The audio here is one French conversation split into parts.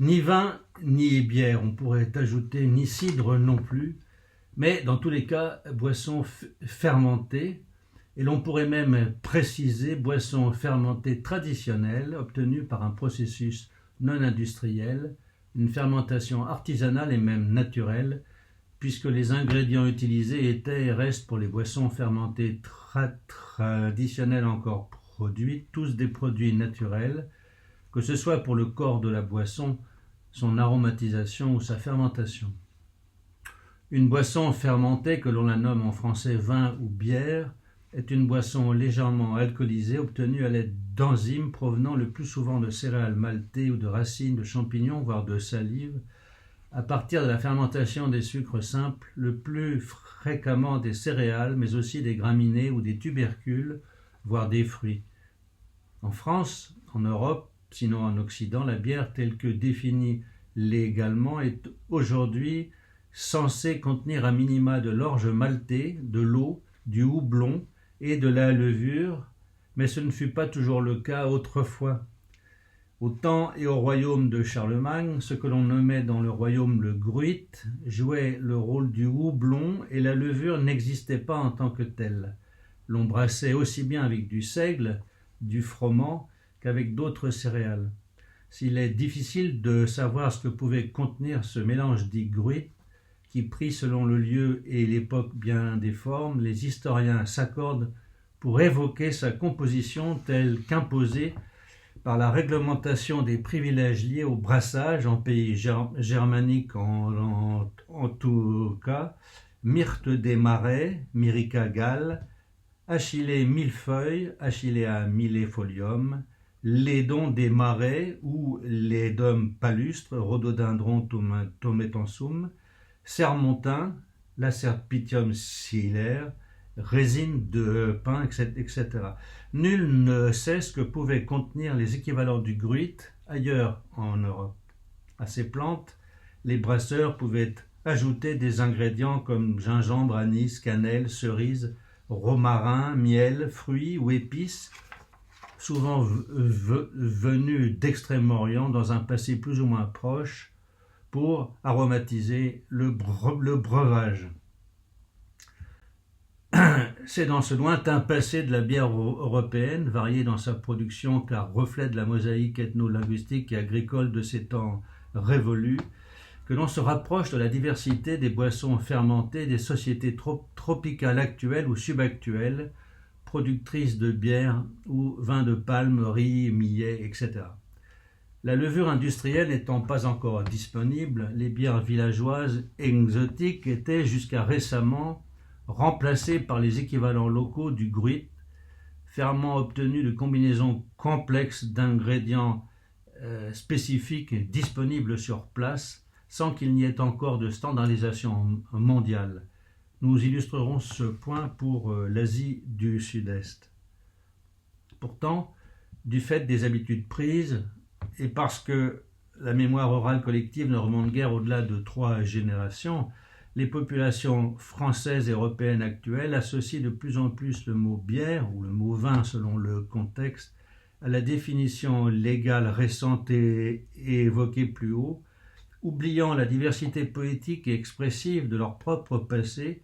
Ni vin, ni bière, on pourrait ajouter, ni cidre non plus, mais dans tous les cas, boisson fermentée, et l'on pourrait même préciser boisson fermentée traditionnelle obtenue par un processus non industriel, une fermentation artisanale et même naturelle, puisque les ingrédients utilisés étaient et restent pour les boissons fermentées traditionnelles encore produites, tous des produits naturels, que ce soit pour le corps de la boisson, son aromatisation ou sa fermentation. Une boisson fermentée, que l'on la nomme en français vin ou bière, est une boisson légèrement alcoolisée obtenue à l'aide d'enzymes provenant le plus souvent de céréales maltées ou de racines de champignons, voire de salive, à partir de la fermentation des sucres simples, le plus fréquemment des céréales, mais aussi des graminées ou des tubercules, voire des fruits. En France, en Europe, sinon en Occident, la bière telle que définie légalement est aujourd'hui censée contenir un minima de l'orge maltais, de l'eau, du houblon et de la levure, mais ce ne fut pas toujours le cas autrefois. Au temps et au royaume de Charlemagne, ce que l'on nommait dans le royaume le gruit jouait le rôle du houblon et la levure n'existait pas en tant que telle. L'on brassait aussi bien avec du seigle, du froment, qu'avec d'autres céréales. S'il est difficile de savoir ce que pouvait contenir ce mélange dit gruit, qui prit selon le lieu et l'époque bien des formes, les historiens s'accordent pour évoquer sa composition telle qu'imposée par la réglementation des privilèges liés au brassage en pays germanique en tout cas, myrte des marais, Myrica gall, achillée millefeuille, Achillea millefolium, lédon des marais ou lédum palustre, rhododendron tometensum, sermontin, Lacerpitium scillaire, résine de pin, etc. Nul ne sait ce que pouvaient contenir les équivalents du gruit ailleurs en Europe. À ces plantes, les brasseurs pouvaient ajouter des ingrédients comme gingembre, anis, cannelle, cerise, romarin, miel, fruits ou épices, souvent venus d'Extrême-Orient dans un passé plus ou moins proche, pour aromatiser le breuvage. C'est dans ce lointain passé de la bière européenne, variée dans sa production car reflet de la mosaïque ethno-linguistique et agricole de ces temps révolus, que l'on se rapproche de la diversité des boissons fermentées des sociétés tropicales actuelles ou subactuelles, productrices de bière ou vin de palme, riz, millet, etc. La levure industrielle n'étant pas encore disponible, les bières villageoises exotiques étaient jusqu'à récemment remplacées par les équivalents locaux du gruit, ferment obtenu de combinaisons complexes d'ingrédients spécifiques disponibles sur place, sans qu'il n'y ait encore de standardisation mondiale. Nous illustrerons ce point pour l'Asie du Sud-Est. Pourtant, du fait des habitudes prises, et parce que la mémoire orale collective ne remonte guère au-delà de 3 générations, les populations françaises et européennes actuelles associent de plus en plus le mot bière, ou le mot vin selon le contexte, à la définition légale récente et évoquée plus haut, oubliant la diversité poétique et expressive de leur propre passé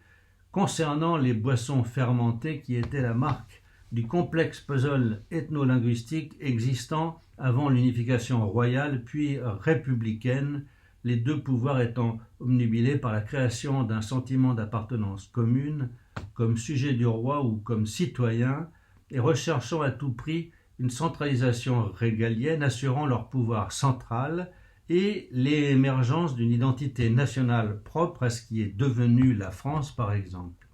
concernant les boissons fermentées qui étaient la marque du complexe puzzle ethno-linguistique existant avant l'unification royale puis républicaine, les deux pouvoirs étant obnubilés par la création d'un sentiment d'appartenance commune, comme sujet du roi ou comme citoyen, et recherchant à tout prix une centralisation régalienne assurant leur pouvoir central et l'émergence d'une identité nationale propre à ce qui est devenu la France par exemple.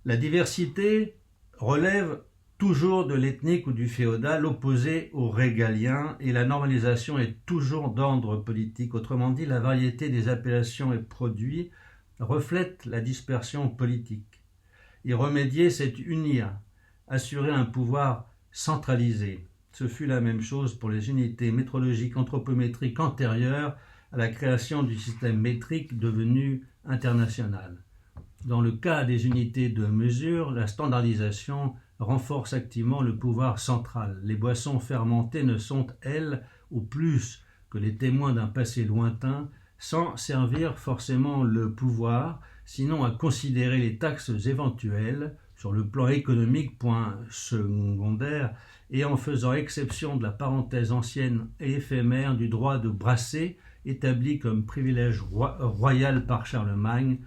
La diversité relève toujours de l'ethnique ou du féodal opposé au régalien et la normalisation est toujours d'ordre politique. Autrement dit, la variété des appellations et produits reflète la dispersion politique. Y remédier, c'est unir, assurer un pouvoir centralisé. Ce fut la même chose pour les unités métrologiques anthropométriques antérieures à la création du système métrique devenu international. Dans le cas des unités de mesure, la standardisation renforcent activement le pouvoir central. Les boissons fermentées ne sont, elles, au plus que les témoins d'un passé lointain, sans servir forcément le pouvoir, sinon à considérer les taxes éventuelles, sur le plan économique, point secondaire, et en faisant exception de la parenthèse ancienne et éphémère du droit de brasser, établi comme privilège royal par Charlemagne,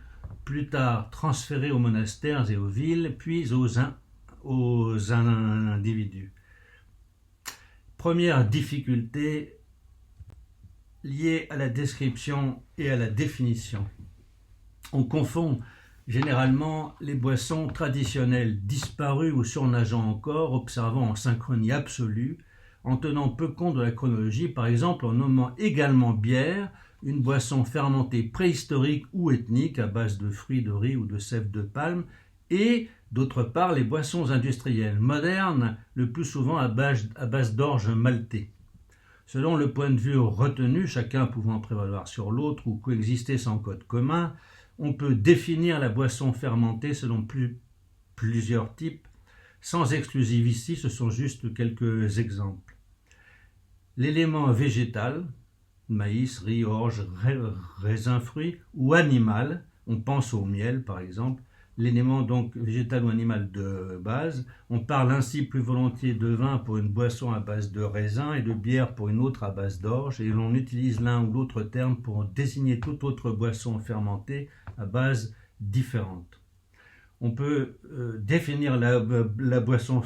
plus tard transféré aux monastères et aux villes, puis aux individus. Première difficulté liée à la description et à la définition. On confond généralement les boissons traditionnelles disparues ou surnageant encore, observant en synchronie absolue, en tenant peu compte de la chronologie, par exemple en nommant également bière, une boisson fermentée préhistorique ou ethnique à base de fruits de riz ou de sève de palme, et d'autre part les boissons industrielles modernes, le plus souvent à base d'orge maltée. Selon le point de vue retenu, chacun pouvant prévaloir sur l'autre ou coexister sans code commun, on peut définir la boisson fermentée selon plusieurs types. Sans exclusive ici, ce sont juste quelques exemples. L'élément végétal, maïs, riz, orge, raisin, fruits, ou animal, on pense au miel par exemple, l'élément donc végétal ou animal de base. On parle ainsi plus volontiers de vin pour une boisson à base de raisin et de bière pour une autre à base d'orge, et l'on utilise l'un ou l'autre terme pour désigner toute autre boisson fermentée à base différente. On peut définir la boisson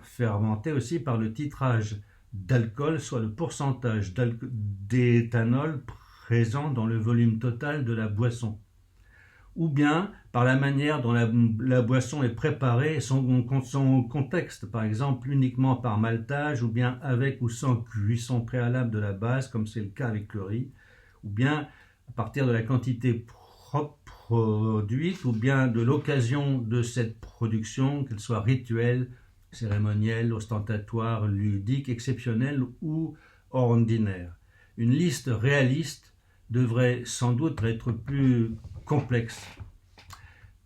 fermentée aussi par le titrage d'alcool, soit le pourcentage d'éthanol présent dans le volume total de la boisson, ou bien par la manière dont la boisson est préparée et son contexte, par exemple uniquement par maltage, ou bien avec ou sans cuisson préalable de la base, comme c'est le cas avec le riz, ou bien à partir de la quantité produite, ou bien de l'occasion de cette production, qu'elle soit rituelle, cérémonielle, ostentatoire, ludique, exceptionnelle ou ordinaire. Une liste réaliste devrait sans doute être plus complexe.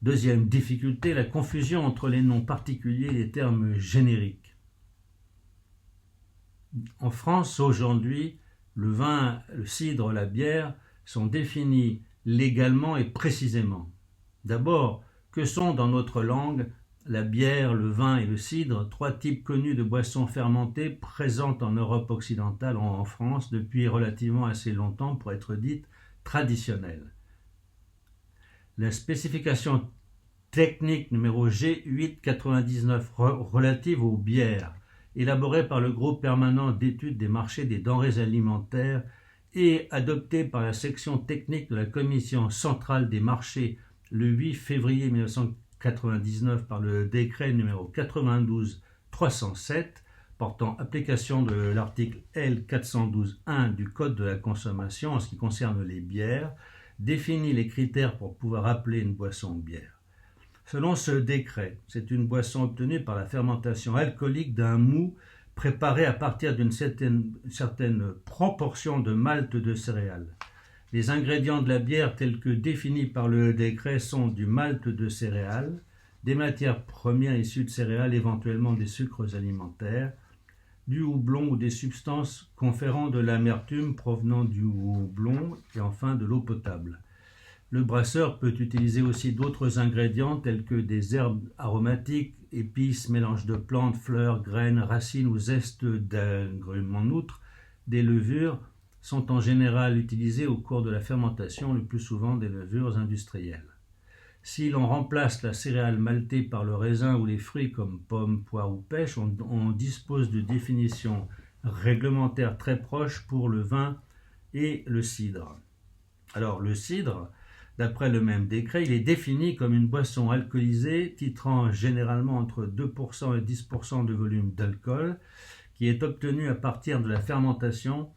Deuxième difficulté, la confusion entre les noms particuliers et les termes génériques. En France, aujourd'hui, le vin, le cidre, la bière sont définis légalement et précisément. D'abord, que sont dans notre langue la bière, le vin et le cidre, trois types connus de boissons fermentées présentes en Europe occidentale, en France, depuis relativement assez longtemps pour être dites traditionnelles. La spécification technique numéro G899 relative aux bières, élaborée par le groupe permanent d'études des marchés des denrées alimentaires et adoptée par la section technique de la Commission centrale des marchés le 8 février 1999 par le décret numéro 92-307 portant application de l'article L412-1 du Code de la consommation en ce qui concerne les bières, définit les critères pour pouvoir appeler une boisson bière. Selon ce décret, c'est une boisson obtenue par la fermentation alcoolique d'un mou préparé à partir d'une certaine proportion de malt de céréales. Les ingrédients de la bière tels que définis par le décret sont du malt de céréales, des matières premières issues de céréales, éventuellement des sucres alimentaires, du houblon ou des substances conférant de l'amertume provenant du houblon et enfin de l'eau potable. Le brasseur peut utiliser aussi d'autres ingrédients tels que des herbes aromatiques, épices, mélanges de plantes, fleurs, graines, racines ou zestes d'agrumes. En outre, des levures sont en général utilisées au cours de la fermentation, le plus souvent des levures industrielles. Si l'on remplace la céréale maltée par le raisin ou les fruits comme pommes, poires ou pêches, on dispose de définitions réglementaires très proches pour le vin et le cidre. Alors le cidre, d'après le même décret, il est défini comme une boisson alcoolisée titrant généralement entre 2% et 10% de volume d'alcool qui est obtenue à partir de la fermentation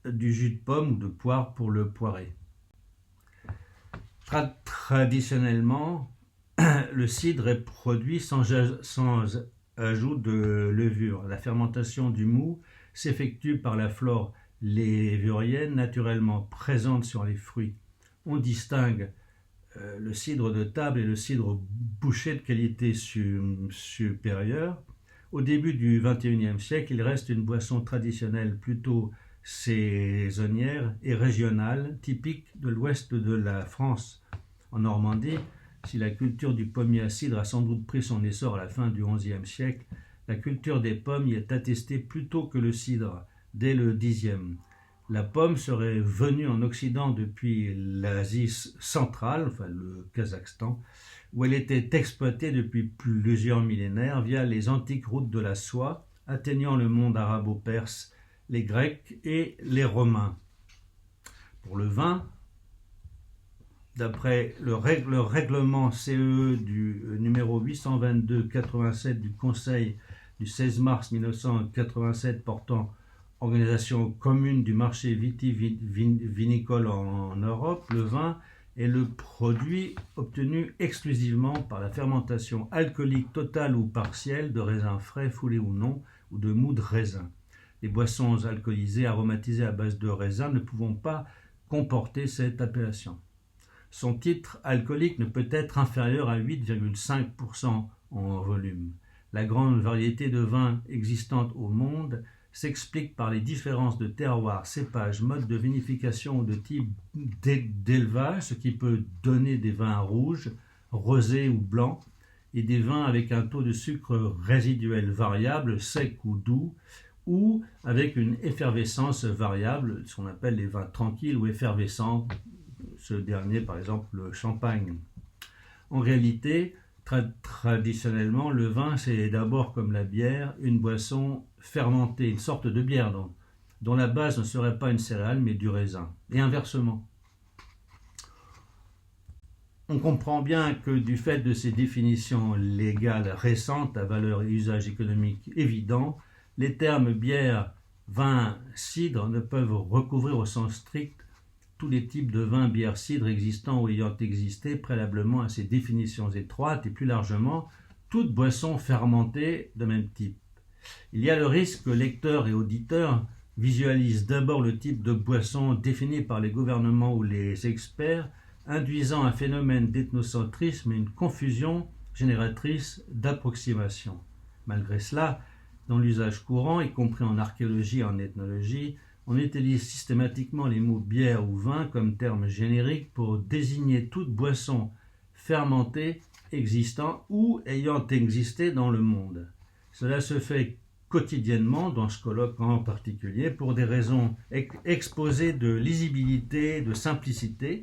du jus de pomme ou de poire pour le poiré. Traditionnellement, le cidre est produit sans ajout de levure. La fermentation du mou s'effectue par la flore lévurienne naturellement présente sur les fruits. On distingue le cidre de table et le cidre bouché de qualité supérieure. Au début du XXIe siècle, il reste une boisson traditionnelle plutôt saisonnière et régionale, typique de l'ouest de la France. En Normandie, si la culture du pommier à cidre a sans doute pris son essor à la fin du XIe siècle, la culture des pommes y est attestée plus tôt que le cidre, dès le Xe. La pomme serait venue en Occident depuis l'Asie centrale, enfin le Kazakhstan, où elle était exploitée depuis plusieurs millénaires via les antiques routes de la soie, atteignant le monde arabo-perse, les Grecs et les Romains. Pour le vin, d'après le règlement CEE du numéro 822-87 du Conseil du 16 mars 1987 portant organisation commune du marché vitivinicole en Europe, le vin est le produit obtenu exclusivement par la fermentation alcoolique totale ou partielle de raisins frais, foulés ou non, ou de mou de raisin. Les boissons alcoolisées aromatisées à base de raisin ne pouvant pas comporter cette appellation. Son titre alcoolique ne peut être inférieur à 8,5% en volume. La grande variété de vins existantes au monde s'explique par les différences de terroir, cépage, mode de vinification ou de type d'élevage, ce qui peut donner des vins rouges, rosés ou blancs, et des vins avec un taux de sucre résiduel variable, sec ou doux, ou avec une effervescence variable, ce qu'on appelle les vins tranquilles ou effervescents, ce dernier par exemple le champagne. En réalité, traditionnellement, le vin c'est d'abord comme la bière, une boisson fermentée, une sorte de bière donc, dont la base ne serait pas une céréale mais du raisin, et inversement. On comprend bien que du fait de ces définitions légales récentes à valeur et usage économique évident, les termes bière, vin, cidre ne peuvent recouvrir au sens strict tous les types de vin, bière, cidre existants ou ayant existé préalablement à ces définitions étroites et plus largement toute boisson fermentée de même type. Il y a le risque que lecteurs et auditeurs visualisent d'abord le type de boisson défini par les gouvernements ou les experts, induisant un phénomène d'ethnocentrisme et une confusion génératrice d'approximation. Malgré cela, dans l'usage courant, y compris en archéologie et en ethnologie, on utilise systématiquement les mots bière ou vin comme terme générique pour désigner toute boisson fermentée existant ou ayant existé dans le monde. Cela se fait quotidiennement, dans ce colloque en particulier, pour des raisons exposées de lisibilité, de simplicité,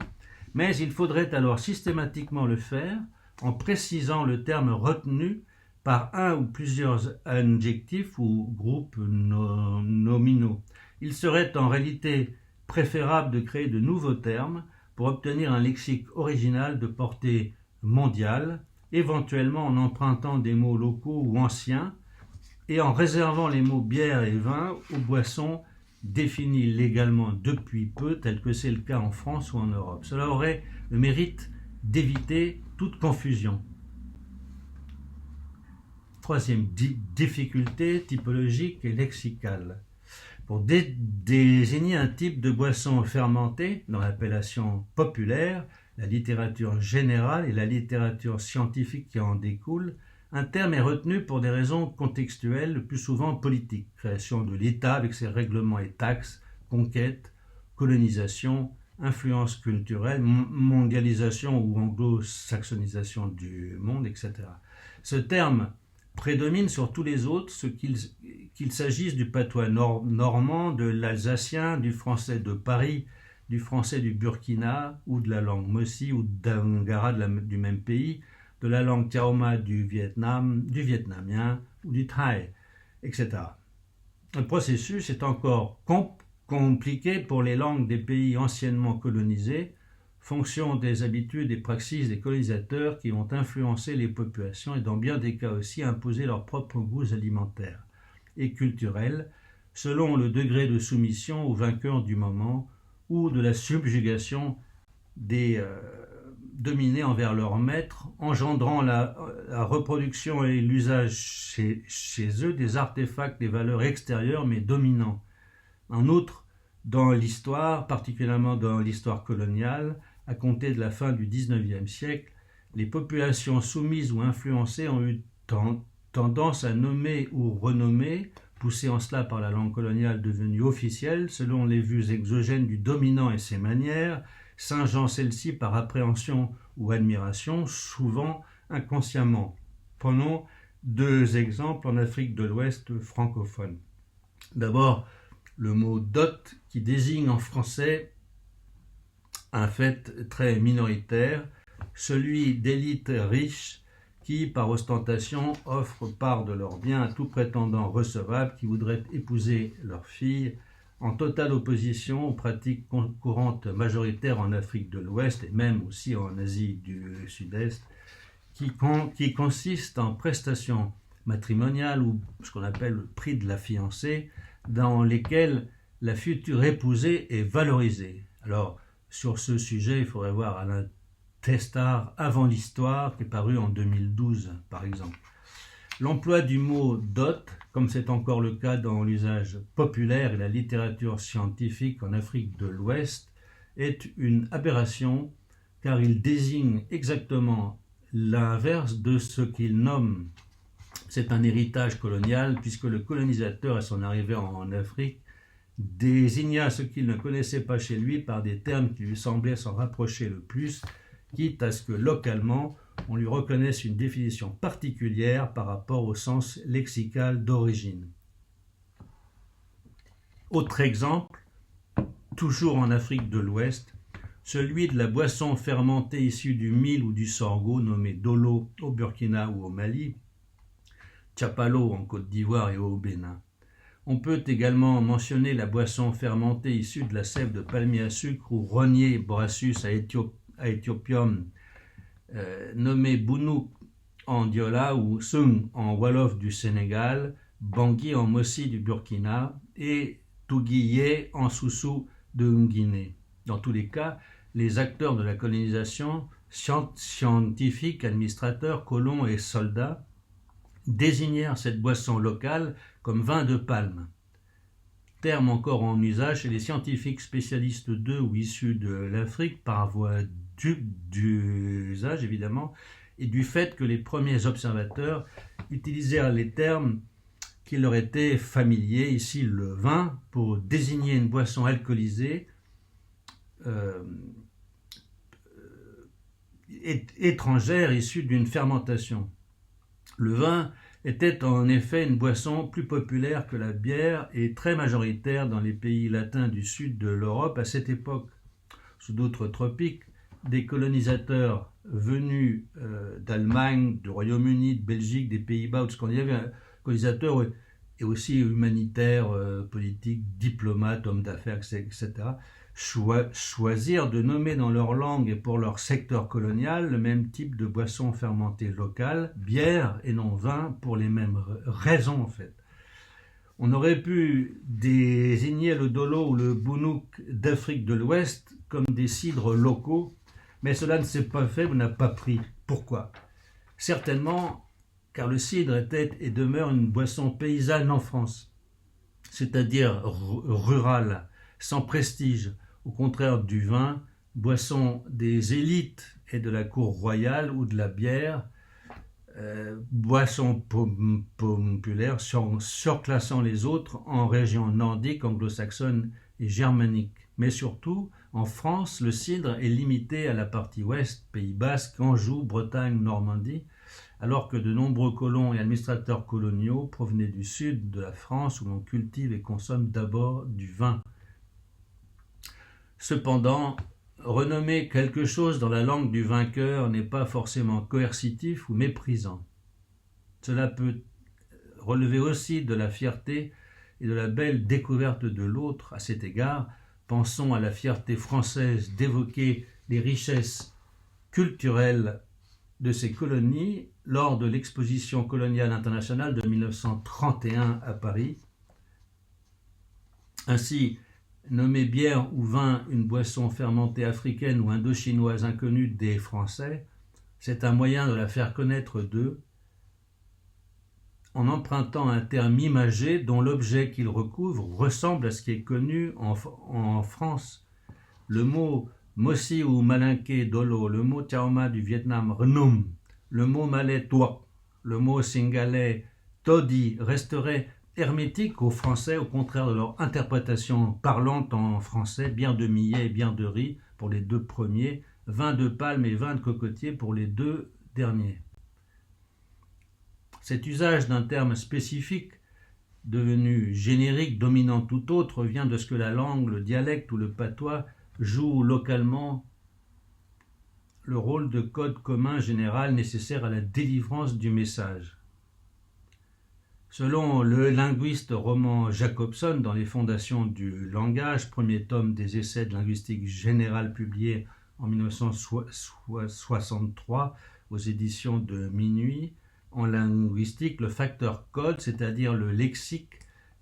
mais il faudrait alors systématiquement le faire en précisant le terme retenu par un ou plusieurs adjectifs ou groupes nominaux. Il serait en réalité préférable de créer de nouveaux termes pour obtenir un lexique original de portée mondiale, éventuellement en empruntant des mots locaux ou anciens, et en réservant les mots bière et vin aux boissons définies légalement depuis peu, tel que c'est le cas en France ou en Europe. Cela aurait le mérite d'éviter toute confusion. Troisième difficulté typologique et lexicale. Pour désigner un type de boisson fermentée dans l'appellation populaire, la littérature générale et la littérature scientifique qui en découle, un terme est retenu pour des raisons contextuelles, le plus souvent politiques. Création de l'État avec ses règlements et taxes, conquête, colonisation, influence culturelle, mondialisation ou anglo-saxonisation du monde, etc. Ce terme prédomine sur tous les autres, qu'il s'agisse du patois normand, de l'alsacien, du français de Paris, du français du Burkina, ou de la langue Mossi ou d'Angara du même pays, de la langue Tiaoma du Vietnam, du vietnamien ou du Thaï, etc. Le processus est encore compliqué pour les langues des pays anciennement colonisés, fonction des habitudes et praxis des colonisateurs qui ont influencé les populations et dans bien des cas aussi imposé leurs propres goûts alimentaires et culturels selon le degré de soumission aux vainqueurs du moment ou de la subjugation des dominés envers leurs maîtres, engendrant la reproduction et l'usage chez eux des artefacts, des valeurs extérieures mais dominants. En outre, dans l'histoire, particulièrement dans l'histoire coloniale, à compter de la fin du XIXe siècle, les populations soumises ou influencées ont eu tendance à nommer ou renommer, poussées en cela par la langue coloniale devenue officielle, selon les vues exogènes du dominant et ses manières, singeant celle-ci par appréhension ou admiration, souvent inconsciemment. Prenons 2 exemples en Afrique de l'Ouest francophone. D'abord, le mot dot qui désigne en français un fait très minoritaire, celui d'élites riches qui, par ostentation, offrent part de leurs biens à tout prétendant recevable qui voudrait épouser leur fille, en totale opposition aux pratiques courantes majoritaires en Afrique de l'Ouest et même aussi en Asie du Sud-Est, qui consistent en prestations matrimoniales ou ce qu'on appelle le prix de la fiancée, dans lesquelles la future épousée est valorisée. Alors, sur ce sujet, il faudrait voir Alain Testard avant l'histoire, qui est paru en 2012, par exemple. L'emploi du mot dot, comme c'est encore le cas dans l'usage populaire et la littérature scientifique en Afrique de l'Ouest, est une aberration, car il désigne exactement l'inverse de ce qu'il nomme. C'est un héritage colonial, puisque le colonisateur, à son arrivée en Afrique, désigna ce qu'il ne connaissait pas chez lui par des termes qui lui semblaient s'en rapprocher le plus, quitte à ce que localement on lui reconnaisse une définition particulière par rapport au sens lexical d'origine. Autre exemple, toujours en Afrique de l'Ouest, celui de la boisson fermentée issue du mil ou du sorgho nommée dolo au Burkina ou au Mali, tchapalo en Côte d'Ivoire et au Bénin. On peut également mentionner la boisson fermentée issue de la sève de palmier à sucre ou rognier Borassus aethiopium, nommé Bounouk en Diola ou Sung en Wolof du Sénégal, Bangui en Mossi du Burkina et Touguiye en Soussou de Guinée. Dans tous les cas, les acteurs de la colonisation, scientifiques, administrateurs, colons et soldats, désignèrent cette boisson locale comme vin de palme, terme encore en usage chez les scientifiques spécialistes d'eux ou issus de l'Afrique par voie d'usage évidemment, et du fait que les premiers observateurs utilisèrent les termes qui leur étaient familiers, ici le vin, pour désigner une boisson alcoolisée étrangère issue d'une fermentation. Le vin était en effet une boisson plus populaire que la bière et très majoritaire dans les pays latins du sud de l'Europe à cette époque. Sous d'autres tropiques, des colonisateurs venus d'Allemagne, du Royaume-Uni, de Belgique, des Pays-Bas ou de Scandinavie, colonisateurs et aussi humanitaires, politiques, diplomates, hommes d'affaires, etc., choisirent de nommer dans leur langue et pour leur secteur colonial le même type de boisson fermentée locale, bière et non vin, pour les mêmes raisons en fait. On aurait pu désigner le dolo ou le bounouk d'Afrique de l'Ouest comme des cidres locaux, mais cela ne s'est pas fait ou n'a pas pris. Pourquoi ? Certainement car le cidre était et demeure une boisson paysanne en France, c'est-à-dire rurale, sans prestige, au contraire du vin, boisson des élites et de la cour royale, ou de la bière, boisson populaire surclassant les autres en régions nordiques, anglo-saxonnes et germaniques. Mais surtout, en France, le cidre est limité à la partie ouest, Pays Basque, Anjou, Bretagne, Normandie, alors que de nombreux colons et administrateurs coloniaux provenaient du sud de la France où l'on cultive et consomme d'abord du vin. Cependant, renommer quelque chose dans la langue du vainqueur n'est pas forcément coercitif ou méprisant. Cela peut relever aussi de la fierté et de la belle découverte de l'autre. À cet égard, pensons à la fierté française d'évoquer les richesses culturelles de ces colonies lors de l'exposition coloniale internationale de 1931 à Paris. Ainsi, nommer bière ou vin une boisson fermentée africaine ou indo-chinoise inconnue des Français, c'est un moyen de la faire connaître d'eux en empruntant un terme imagé dont l'objet qu'il recouvre ressemble à ce qui est connu en France. Le mot Mosi ou Malinké Dolo, le mot Tiaoma du Vietnam Renum, le mot malais Toi, le mot singalais Todi resteraient hermétiques aux Français, au contraire de leur interprétation parlante en français, bière de millet et bière de riz pour les deux premiers, vin de palme et vin de cocotier pour les deux derniers. Cet usage d'un terme spécifique, devenu générique, dominant tout autre, vient de ce que la langue, le dialecte ou le patois joue localement le rôle de code commun général nécessaire à la délivrance du message. Selon le linguiste Roman Jacobson, dans les fondations du langage, premier tome des essais de linguistique générale publié en 1963 aux éditions de Minuit, en linguistique, le facteur code, c'est-à-dire le lexique,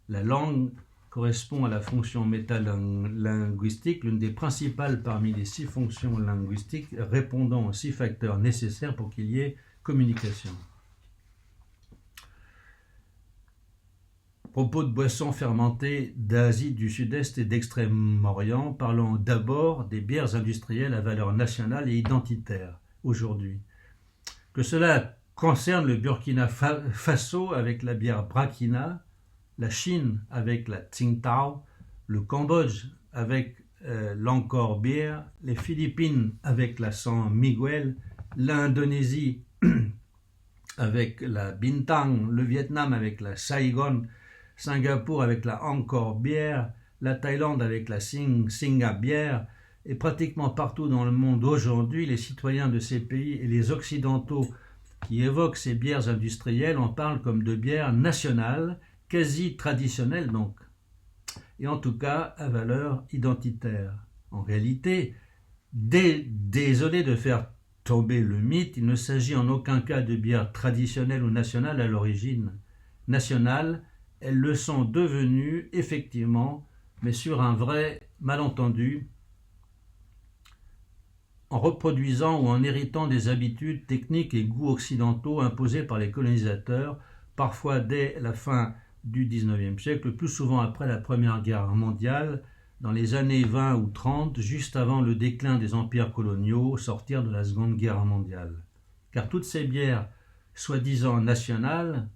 la langue, correspond à la fonction métalinguistique, l'une des principales parmi les 6 fonctions linguistiques répondant aux 6 facteurs nécessaires pour qu'il y ait communication. Propos de boissons fermentées d'Asie du Sud-Est et d'Extrême-Orient, parlons d'abord des bières industrielles à valeur nationale et identitaire aujourd'hui. Que cela concerne le Burkina Faso avec la bière Brakina, la Chine avec la Tsingtao, le Cambodge avec l'Angkor Beer, les Philippines avec la San Miguel, l'Indonésie avec la Bintang, le Vietnam avec la Saigon, Singapour avec la Angkor Beer, la Thaïlande avec la Singa Beer, et pratiquement partout dans le monde aujourd'hui, les citoyens de ces pays et les Occidentaux qui évoquent ces bières industrielles en parlent comme de bières nationales, quasi traditionnelles donc, et en tout cas à valeur identitaire. En réalité, désolé de faire tomber le mythe, il ne s'agit en aucun cas de bières traditionnelles ou nationales à l'origine. Nationales, elles le sont devenues effectivement, mais sur un vrai malentendu, en reproduisant ou en héritant des habitudes, techniques et goûts occidentaux imposés par les colonisateurs, parfois dès la fin du XIXe siècle, le plus souvent après la Première Guerre mondiale, dans les années 20 ou 30, juste avant le déclin des empires coloniaux, sortir de la Seconde Guerre mondiale. Car toutes ces bières, soi-disant nationales,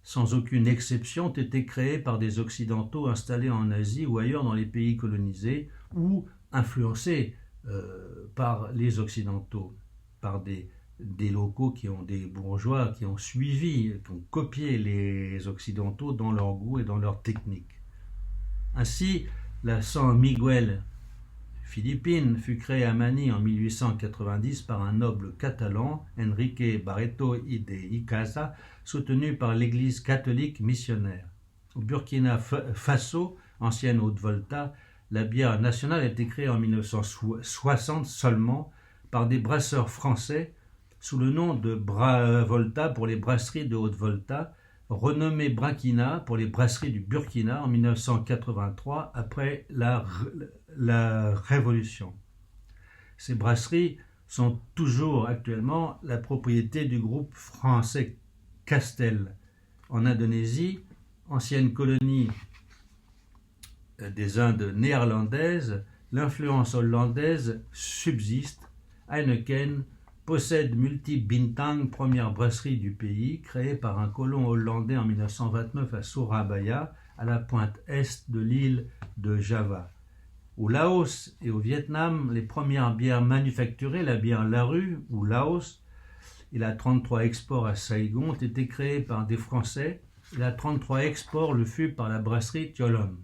sans aucune exception, ont été créées par des Occidentaux installés en Asie ou ailleurs dans les pays colonisés, ou influencés par les Occidentaux, par des locaux des bourgeois qui ont suivi, qui ont copié les Occidentaux dans leur goût et dans leur technique. Ainsi, la San Miguel Philippines fut créée à Manille en 1890 par un noble catalan, Enrique Barreto y de Icaza, soutenu par l'Église catholique missionnaire. Au Burkina Faso, ancienne Haute-Volta, la bière nationale a été créée en 1960 seulement par des brasseurs français sous le nom de Volta pour les brasseries de Haute-Volta, renommé Brakina pour les brasseries du Burkina en 1983 après la Révolution. Ces brasseries sont toujours actuellement la propriété du groupe français Castel. En Indonésie, ancienne colonie des Indes néerlandaises, l'influence hollandaise subsiste. Heineken possède Multi Bintang, première brasserie du pays, créée par un colon hollandais en 1929 à Surabaya, à la pointe est de l'île de Java. Au Laos et au Vietnam, les premières bières manufacturées, la bière Larue ou Laos et la 33 Export à Saigon, ont été créées par des Français, et la 33 Export le fut par la brasserie Cholon.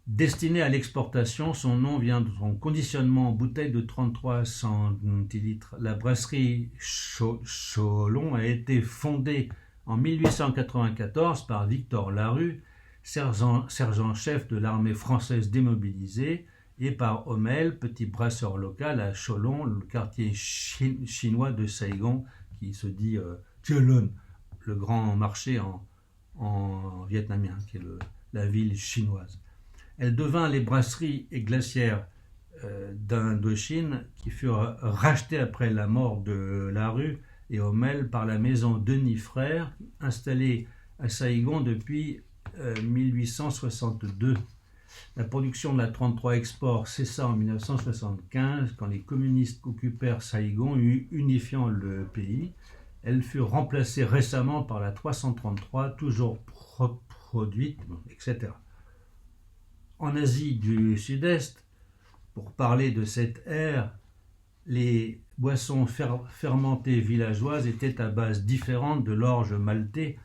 Destinée à l'exportation, son nom vient de son conditionnement en bouteille de 33 centilitres. La brasserie Cholon a été fondée en 1894 par Victor Larue, sergent-chef de l'armée française démobilisée, et par Homel, petit brasseur local à Cholon, le quartier chinois de Saigon, qui se dit Cholon, le grand marché en vietnamien, qui est la ville chinoise. Elle devint les brasseries et glacières d'Indochine qui furent rachetées après la mort de Larue et Homel par la maison Denis Frères, installée à Saigon depuis 1862. La production de la 33 Export cessa en 1975 quand les communistes occupèrent Saïgon, unifiant le pays. Elle fut remplacée récemment par la 333, toujours produite, etc. En Asie du Sud-Est, pour parler de cette ère, les boissons fermentées villageoises étaient à base différente de l'orge maltais,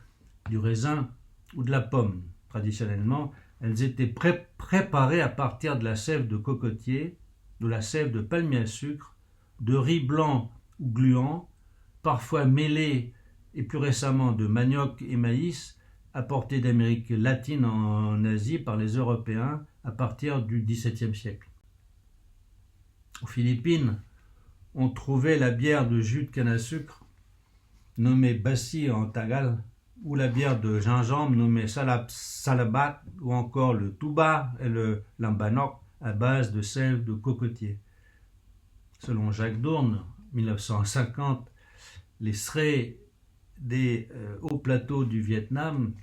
du raisin ou de la pomme. Traditionnellement, elles étaient préparées à partir de la sève de cocotier, de la sève de palmier à sucre, de riz blanc ou gluant, parfois mêlées et plus récemment de manioc et maïs, apportés d'Amérique latine en Asie par les Européens à partir du XVIIe siècle. Aux Philippines, on trouvait la bière de jus de canne à sucre, nommée Bassi en tagal, ou la bière de gingembre nommée Salabat, ou encore le Tuba et le Lambanok à base de sève de cocotier. Selon Jacques Dourne, 1950, les Sré des hauts plateaux du Vietnam,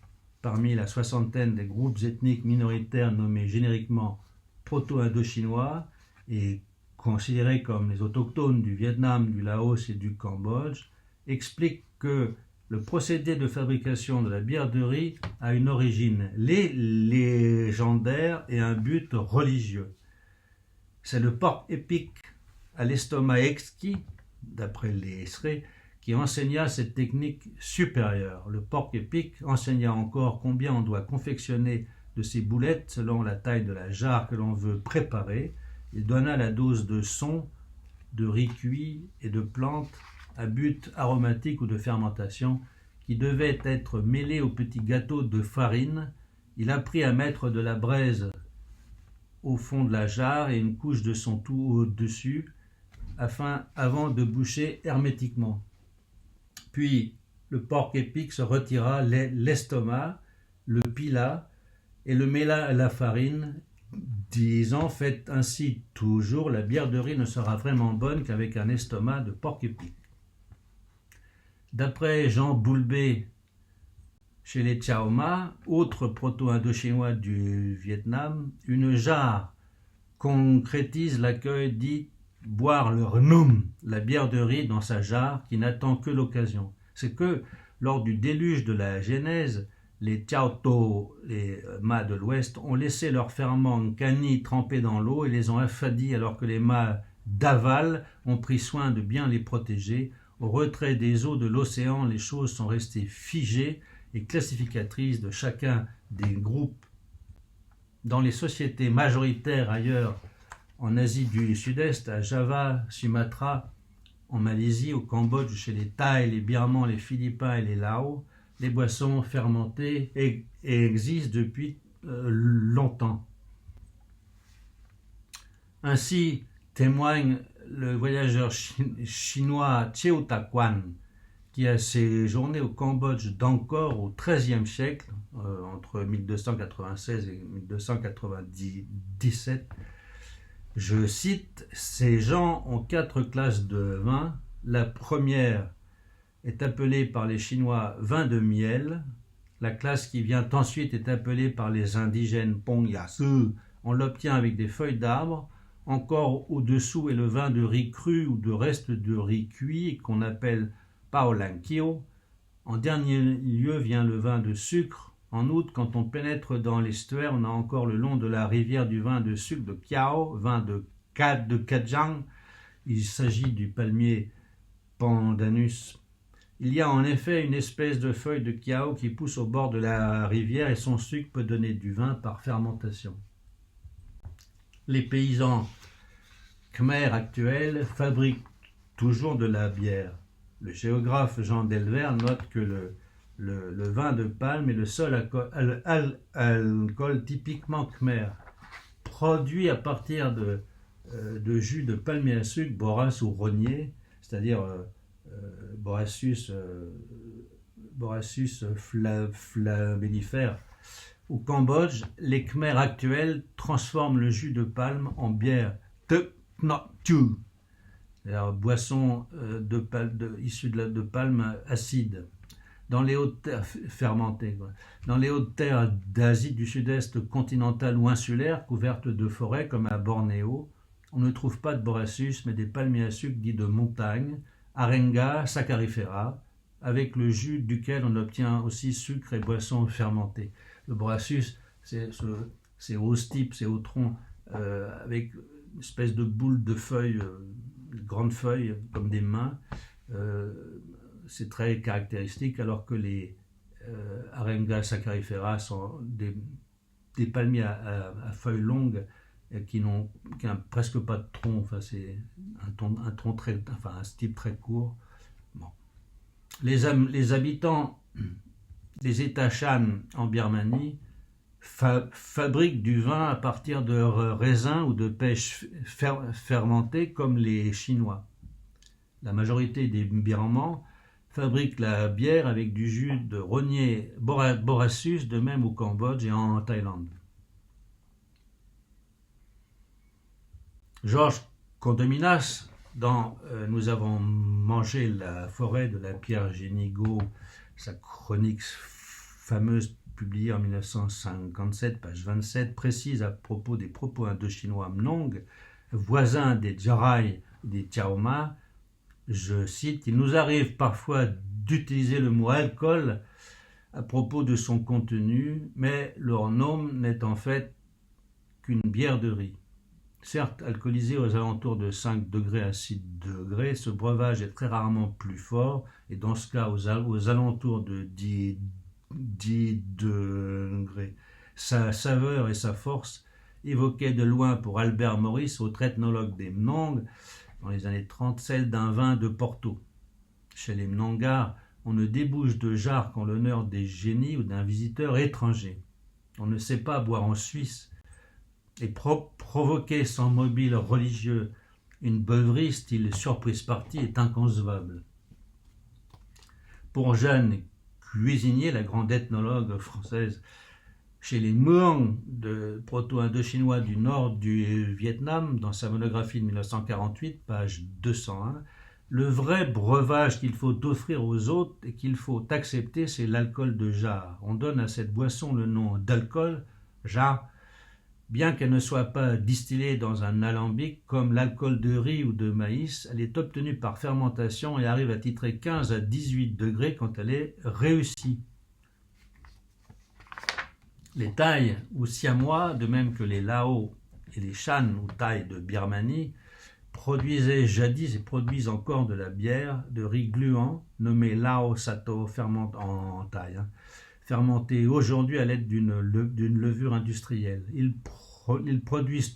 parmi la soixantaine des groupes ethniques minoritaires nommés génériquement proto-indo-chinois et considérés comme les autochtones du Vietnam, du Laos et du Cambodge, expliquent que le procédé de fabrication de la bière de riz a une origine légendaire et un but religieux. C'est le porc épic à l'estomac exquis, d'après les Sré, qui enseigna cette technique supérieure. Le porc épic enseigna encore combien on doit confectionner de ces boulettes selon la taille de la jarre que l'on veut préparer. Il donna la dose de son, de riz cuit et de plantes à but aromatique ou de fermentation qui devait être mêlé au petit gâteau de farine. Il apprit à mettre de la braise au fond de la jarre et une couche de son tout au-dessus avant de boucher hermétiquement. Puis le porc épic se retira l'estomac, le pila et le mêla à la farine, disant: faites ainsi toujours, la bière de riz ne sera vraiment bonne qu'avec un estomac de porc épic. D'après Jean Boulbé, chez les Chaoma, autres proto-indo-chinois du Vietnam, une jarre concrétise l'accueil dit boire le rnum, la bière de riz dans sa jarre qui n'attend que l'occasion. C'est que, lors du déluge de la Genèse, les Tiao-To, les mâts de l'Ouest, ont laissé leurs ferments cani trempés dans l'eau et les ont affadis alors que les mâts d'aval ont pris soin de bien les protéger. Au retrait des eaux de l'océan, les choses sont restées figées et classificatrices de chacun des groupes. Dans les sociétés majoritaires ailleurs, en Asie du Sud-Est, à Java, Sumatra, en Malaisie, au Cambodge, chez les Thaïs, les Birmans, les Philippins et les Laos, les boissons fermentées existent depuis longtemps. Ainsi témoigne le voyageur chinois Chiao Taquan, qui a séjourné au Cambodge d'Angkor au XIIIe siècle, entre 1296 et 1297. Je cite: ces gens ont 4 classes de vin. La première est appelée par les Chinois vin de miel. La classe qui vient ensuite est appelée par les indigènes Pong Yasu. On l'obtient avec des feuilles d'arbre. Encore au-dessous est le vin de riz cru ou de reste de riz cuit qu'on appelle Pao Lang Kio. En dernier lieu vient le vin de sucre. En outre, quand on pénètre dans l'estuaire, on a encore le long de la rivière du vin de sucre de Kiao, vin de Kajang. Il s'agit du palmier Pandanus. Il y a en effet une espèce de feuille de Kiao qui pousse au bord de la rivière et son sucre peut donner du vin par fermentation. Les paysans khmers actuels fabriquent toujours de la bière. Le géographe Jean Delvert note que le vin de palme est le seul alcool typiquement khmer, produit à partir de jus de palmier à sucre, boras ou rognier, c'est-à-dire Borassus flamellifère. Au Cambodge, les Khmers actuels transforment le jus de palme en bière Tnotchu, c'est-à-dire boisson issue de palme acide. Dans les hautes terres fermentées, dans les hautes terres d'Asie du Sud-Est continentale ou insulaire, couvertes de forêts comme à Bornéo, on ne trouve pas de borassus mais des palmiers à sucre dits de montagne, Arenga saccharifera, avec le jus duquel on obtient aussi sucre et boissons fermentées. Le borassus, c'est au stipe, c'est au tronc, avec une espèce de boule de feuilles, grandes feuilles comme des mains. C'est très caractéristique, alors que les Arenga saccharifera sont des palmiers à feuilles longues qui n'ont presque pas de tronc. Enfin, c'est un tronc un stipe très court. Bon. Les habitants des États Shan en Birmanie fabriquent du vin à partir de raisins ou de pêches fermentées comme les Chinois. La majorité des Birmans fabriquent la bière avec du jus de rognier borassus, de même au Cambodge et en Thaïlande. Georges Condominas, dans Nous avons mangé la forêt de la Pierre Génigaud, sa chronique fameuse publiée en 1957, page 27, précise à propos des propos indo-chinois Mnong, voisins des Djarai et des Tiaoma, je cite, « Il nous arrive parfois d'utiliser le mot alcool à propos de son contenu, mais leur nom n'est en fait qu'une bière de riz. Certes, alcoolisé aux alentours de 5 degrés à 6 degrés, ce breuvage est très rarement plus fort, et dans ce cas aux alentours de 10 degrés. Sa saveur et sa force évoquaient de loin pour Albert Maurice, autre ethnologue des Mnong, dans les années 30, celle d'un vin de Porto. Chez les Mnongars, on ne débouche de jarre qu'en l'honneur des génies ou d'un visiteur étranger. On ne sait pas boire en Suisse, et provoquer sans mobile religieux une beuverie style surprise party est inconcevable. Pour Jeanne Cuisinier, la grande ethnologue française, chez les Muong de proto-indo-chinois du nord du Vietnam, dans sa monographie de 1948, page 201, le vrai breuvage qu'il faut offrir aux autres et qu'il faut accepter, c'est l'alcool de jarre. On donne à cette boisson le nom d'alcool, jarre, bien qu'elle ne soit pas distillée dans un alambic comme l'alcool de riz ou de maïs, elle est obtenue par fermentation et arrive à titrer 15 à 18 degrés quand elle est réussie. Les Thaïs ou Siamois, de même que les Lao et les Shan ou Thaïs de Birmanie, produisaient jadis et produisent encore de la bière de riz gluant, nommée Lao Sato, en Thaï, fermentée aujourd'hui à l'aide d'une levure industrielle. Ils produisent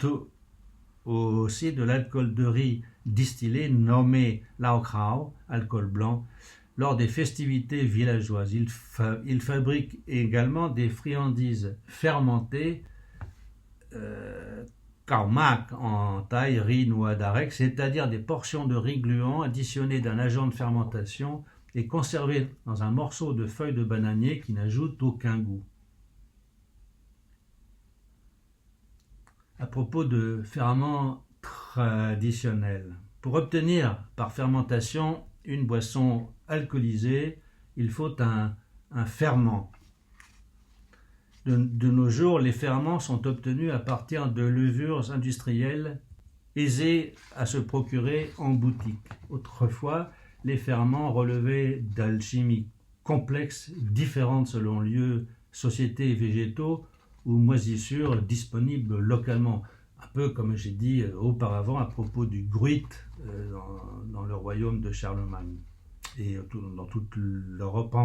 aussi de l'alcool de riz distillé nommé Lao Krao, alcool blanc, lors des festivités villageoises. Ils fabriquent également des friandises fermentées, Khao Mak en Thaï, riz noix d'arec, c'est-à-dire des portions de riz gluant additionnées d'un agent de fermentation et conservées dans un morceau de feuille de bananier qui n'ajoute aucun goût. À propos de ferments traditionnels, pour obtenir par fermentation une boisson alcoolisée, il faut un ferment. De nos jours, les ferments sont obtenus à partir de levures industrielles aisées à se procurer en boutique. Autrefois, les ferments relevaient d'alchimie complexe, différente selon lieu, sociétés et végétaux, ou moisissures disponibles localement. Un peu comme j'ai dit auparavant à propos du gruit dans le royaume de Charlemagne et dans toute l'Europe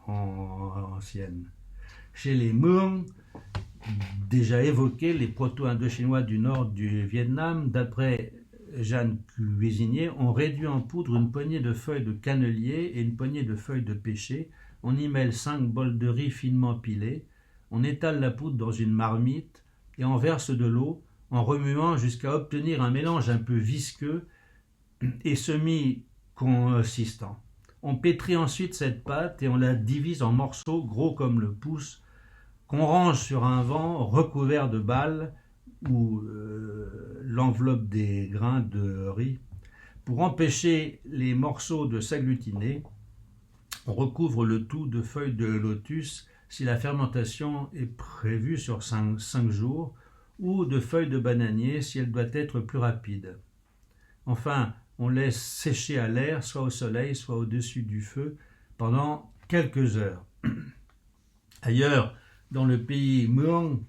ancienne. Chez les Muong, déjà évoqués, les proto-indo-chinois du nord du Vietnam, d'après Jeanne Cuisinier, ont réduit en poudre une poignée de feuilles de cannelier et une poignée de feuilles de pêcher. On y mêle 5 bols de riz finement pilés. On étale la poudre dans une marmite et on verse de l'eau en remuant jusqu'à obtenir un mélange un peu visqueux et semi-consistant. On pétrit ensuite cette pâte et on la divise en morceaux gros comme le pouce qu'on range sur un vent recouvert de balles ou l'enveloppe des grains de riz. Pour empêcher les morceaux de s'agglutiner, On recouvre le tout de feuilles de lotus si la fermentation est prévue sur 5 jours, ou de feuilles de bananier si elle doit être plus rapide. Enfin, on laisse sécher à l'air, soit au soleil, soit au-dessus du feu, pendant quelques heures. Ailleurs, dans le pays Muong,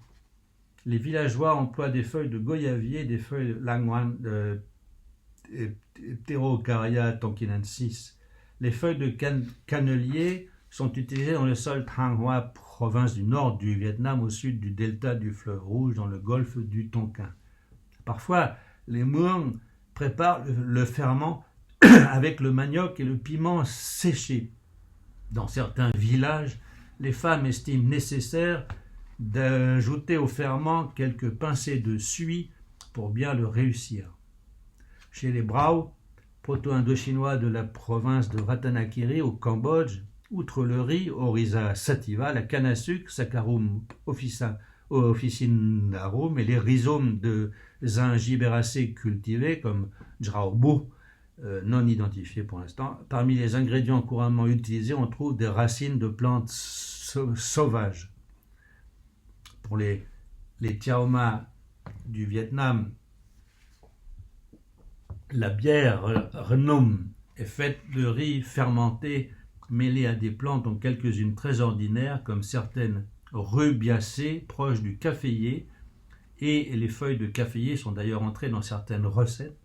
les villageois emploient des feuilles de goyavier, des feuilles de langwan, de Pterocarya tonkinensis. Les feuilles de cannelier sont utilisées dans le sol Thanh Hoa, province du nord du Vietnam, au sud du delta du fleuve Rouge, dans le golfe du Tonkin. Parfois, les Muong préparent le ferment avec le manioc et le piment séché. Dans certains villages, les femmes estiment nécessaire d'ajouter au ferment quelques pincées de suie pour bien le réussir. Chez les Brao, proto-indo-chinois de la province de Ratanakiri au Cambodge, outre le riz, Oryza sativa, la canne à sucre, Saccharum officinarum, et les rhizomes de zingibéracées cultivés comme Jraobu, non identifiés pour l'instant, parmi les ingrédients couramment utilisés, on trouve des racines de plantes sauvages. Pour les Tiao-Ma du Vietnam, la bière Renom est faite de riz fermenté mêlé à des plantes dont quelques-unes très ordinaires, comme certaines rubiacées proches du caféier, et les feuilles de caféier sont d'ailleurs entrées dans certaines recettes.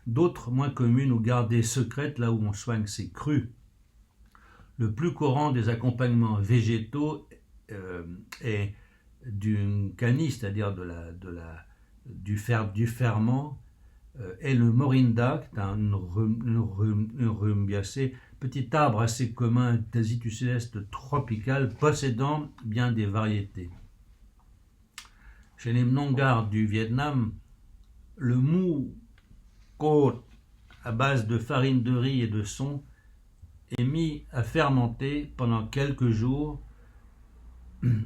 D'autres, moins communes ou gardées secrètes, là où on soigne ses crus. Le plus courant des accompagnements végétaux est du cani, c'est-à-dire du ferment, est le morinda, qui est une rubiacée, petit arbre assez commun d'Asie du Sud-Est tropicale, possédant bien des variétés. Chez les Mnongar du Vietnam, le mou côte à base de farine de riz et de son est mis à fermenter pendant quelques jours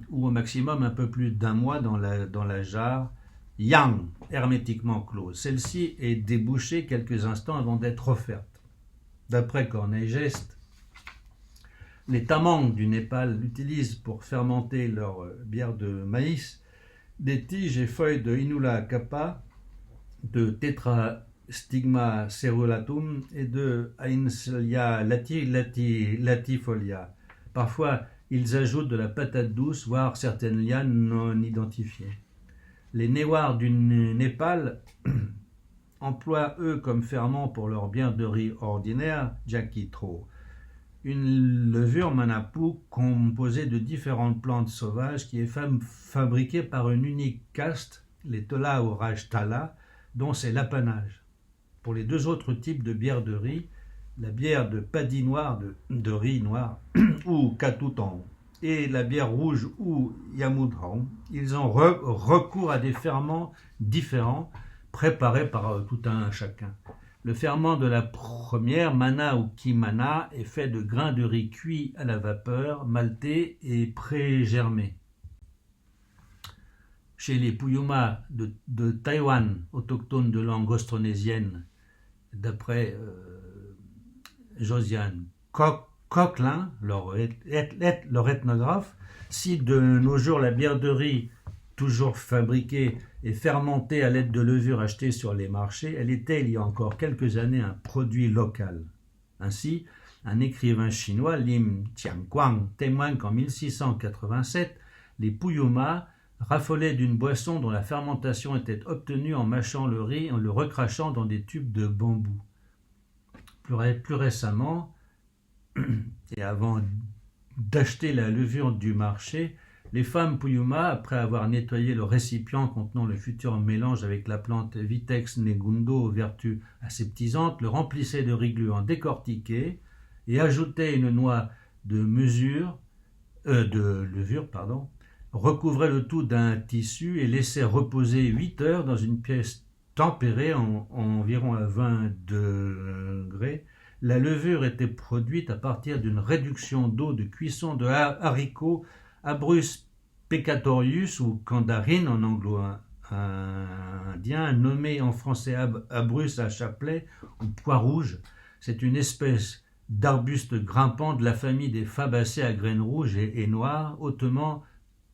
ou au maximum un peu plus d'un mois dans la jarre yang, hermétiquement close. Celle-ci est débouchée quelques instants avant d'être offerte. D'après Corneille Geste, les Tamangs du Népal utilisent pour fermenter leur bière de maïs des tiges et feuilles de Inula kappa, de Tetrastigma cerulatum et de Ainslia latifolia. Parfois, ils ajoutent de la patate douce, voire certaines lianes non identifiées. Les Newars du Népal emploient, eux, comme ferment pour leur bière de riz ordinaire, Jakitro, une levure manapu composée de différentes plantes sauvages qui est fabriquée par une unique caste, les Tola ou Rajtala, dont c'est l'apanage. Pour les deux autres types de bière de riz, la bière de paddy noir, de riz noir, ou Katutong, et la bière rouge ou Yamudhong, ils ont recours à des ferments différents, préparés par tout un chacun. Le ferment de la première, mana ou kimana, est fait de grains de riz cuits à la vapeur, maltés et pré-germés. Chez les Puyuma de Taïwan, autochtones de langue austronésienne, d'après Josiane Coquelin, leur ethnographe, si de nos jours la bière de riz, toujours fabriquée et fermentée à l'aide de levure achetée sur les marchés, elle était il y a encore quelques années un produit local. Ainsi, un écrivain chinois, Lim Tianquang, témoigne qu'en 1687, les Puyuma raffolaient d'une boisson dont la fermentation était obtenue en mâchant le riz et en le recrachant dans des tubes de bambou. Plus récemment, et avant d'acheter la levure du marché, les femmes Puyuma, après avoir nettoyé le récipient contenant le futur mélange avec la plante Vitex negundo aux vertus aseptisantes, le remplissaient de riz gluant décortiqué et ajoutaient une noix de levure, recouvraient le tout d'un tissu et laissaient reposer 8 heures dans une pièce tempérée environ à 20 degrés. La levure était produite à partir d'une réduction d'eau de cuisson de haricots Abrus pecatorius ou candarine en anglo-indien, nommé en français Abrus à chapelet ou pois rouge. C'est une espèce d'arbustes grimpants de la famille des fabacées à graines rouges et noires, hautement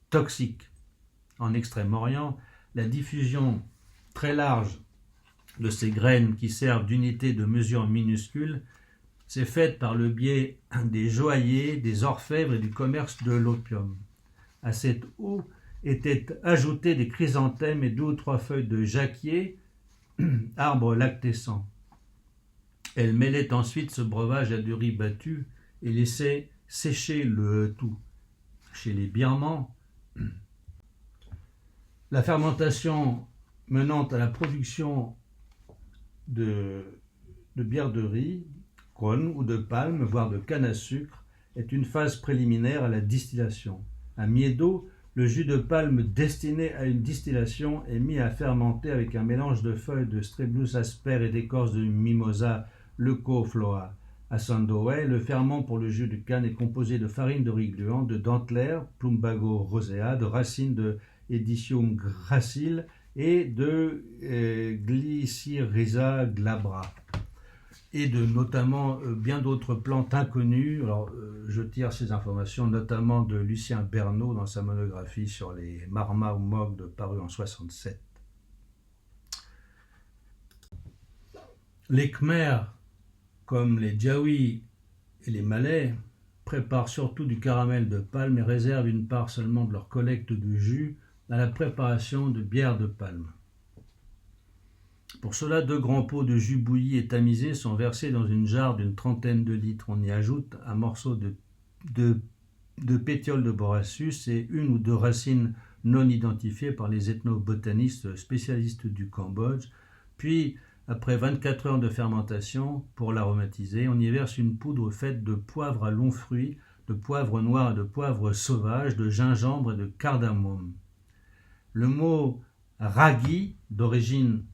toxiques. En Extrême-Orient, la diffusion très large de ces graines qui servent d'unité de mesure minuscule s'est faite par le biais des joailliers, des orfèvres et du commerce de l'opium. À cette eau étaient ajoutées des chrysanthèmes et 2 ou 3 feuilles de jacquier, arbre lactescent. Elle mêlait ensuite ce breuvage à du riz battu et laissait sécher le tout. Chez les Birmans, la fermentation menant à la production de bière de riz, corn ou de palme, voire de canne à sucre, est une phase préliminaire à la distillation. À Miedo, le jus de palme destiné à une distillation est mis à fermenter avec un mélange de feuilles de Strelbus asper et d'écorce de Mimosa leucofloa. À Sandoe, le ferment pour le jus de canne est composé de farine de riz gluant, de dentelaire, Plumbago rosea, de racines de Edicium gracile et de Glycyrrhiza glabra, et de notamment bien d'autres plantes inconnues. Alors, je tire ces informations notamment de Lucien Bernot dans sa monographie sur les Marma ou Mogd parue en 1967. Les Khmers, comme les Djaouis et les Malais, préparent surtout du caramel de palme et réservent une part seulement de leur collecte de jus à la préparation de bière de palme. Pour cela, 2 grands pots de jus bouilli et tamisé sont versés dans une jarre d'une 30aine de litres. On y ajoute un morceau de pétiole de borassus et 1 ou 2 racines non identifiées par les ethnobotanistes spécialistes du Cambodge. Puis, après 24 heures de fermentation, pour l'aromatiser, on y verse une poudre faite de poivre à longs fruits, de poivre noir et de poivre sauvage, de gingembre et de cardamome. Le mot ragi, d'origine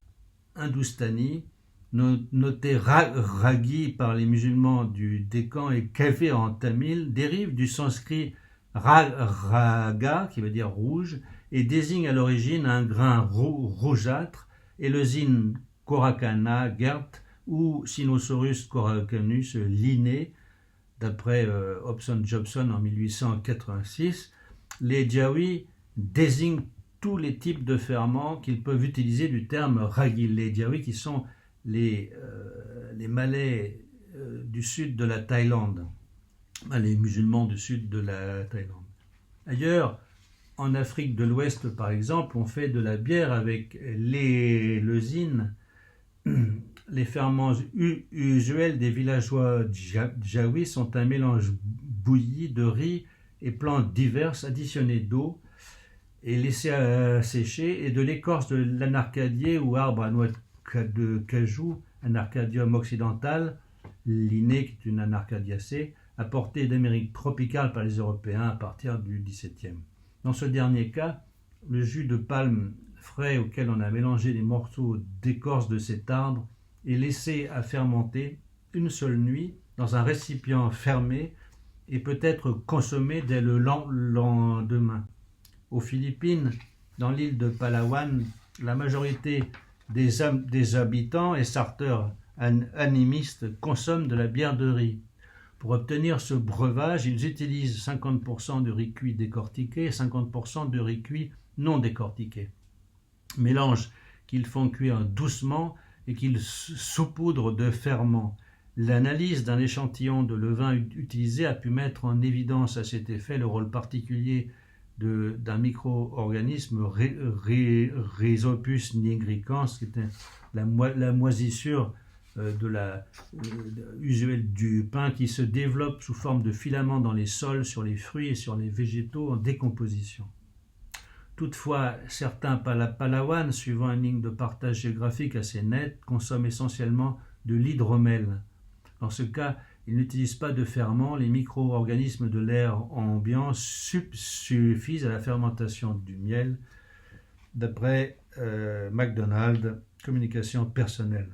hindoustani, noté ragi par les musulmans du Décan et kafir en tamil, dérive du sanskrit raga, qui veut dire rouge, et désigne à l'origine un grain rougeâtre, et le zine Coracanna gert ou Sinosaurus coracanus linné, d'après Hobson Jobson en 1886. Les Djaouis désignent tous les types de ferments qu'ils peuvent utiliser du terme ragi. Les Djaouis qui sont les Malais du sud de la Thaïlande, les musulmans du sud de la Thaïlande. Ailleurs, en Afrique de l'Ouest par exemple, on fait de la bière avec le zine. Les ferments usuels des villageois djaouis sont un mélange bouilli de riz et plantes diverses additionnés d'eau et laissés sécher, et de l'écorce de l'anarcadier ou arbre à noix de cajou, Anarcadium occidental, linné qui est une Anarcadiacée, apportée d'Amérique tropicale par les Européens à partir du XVIIe. Dans ce dernier cas, le jus de palme frais auquel on a mélangé des morceaux d'écorce de cet arbre est laissé à fermenter une seule nuit dans un récipient fermé et peut être consommé dès le lendemain. Aux Philippines, dans l'île de Palawan, la majorité des habitants et sarteurs animistes consomment de la bière de riz. Pour obtenir ce breuvage, ils utilisent 50% de riz cuit décortiqué et 50% de riz cuit non décortiqué. Mélange qu'ils font cuire doucement et qu'ils saupoudrent de ferment. L'analyse d'un échantillon de levain utilisé a pu mettre en évidence à cet effet le rôle particulier d'un micro-organisme Rhizopus nigricans, qui était la moisissure usuelle du pain, qui se développe sous forme de filaments dans les sols, sur les fruits et sur les végétaux en décomposition. Toutefois, certains Palawan, suivant une ligne de partage géographique assez nette, consomment essentiellement de l'hydromel. Dans ce cas, ils n'utilisent pas de ferment, les micro-organismes de l'air ambiant suffisent à la fermentation du miel, d'après MacDonald, communication personnelle.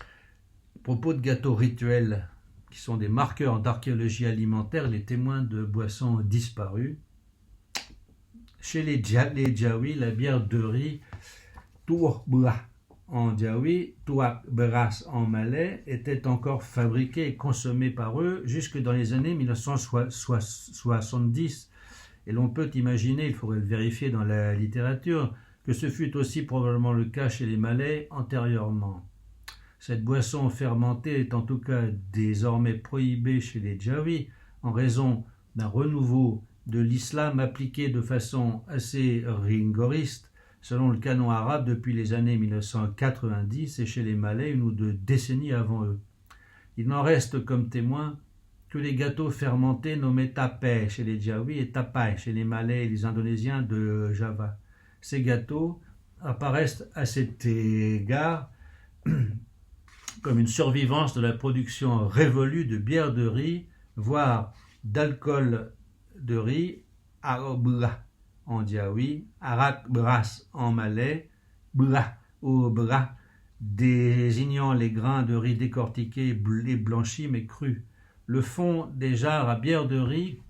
À propos de gâteaux rituels, qui sont des marqueurs d'archéologie alimentaire, les témoins de boissons disparues, chez les Djaouis, la bière de riz Tourbua, en diaoui, tuak beras en malais, étaient encore fabriqués et consommés par eux jusque dans les années 1970. Et l'on peut imaginer, il faudrait le vérifier dans la littérature, que ce fut aussi probablement le cas chez les Malais antérieurement. Cette boisson fermentée est en tout cas désormais prohibée chez les Jawi en raison d'un renouveau de l'islam appliqué de façon assez rigoriste selon le canon arabe depuis les années 1990 et chez les Malais une ou deux décennies avant eux. Il n'en reste comme témoin que les gâteaux fermentés nommés tapais chez les Jawi et tapai chez les Malais et les Indonésiens de Java. Ces gâteaux apparaissent à cet égard comme une survivance de la production révolue de bière de riz, voire d'alcool de riz, arobra en diaoui, arak bras en malais, bra ou bra, désignant les grains de riz décortiqués et blanchis mais crus. Le fond des jarres à bière de riz,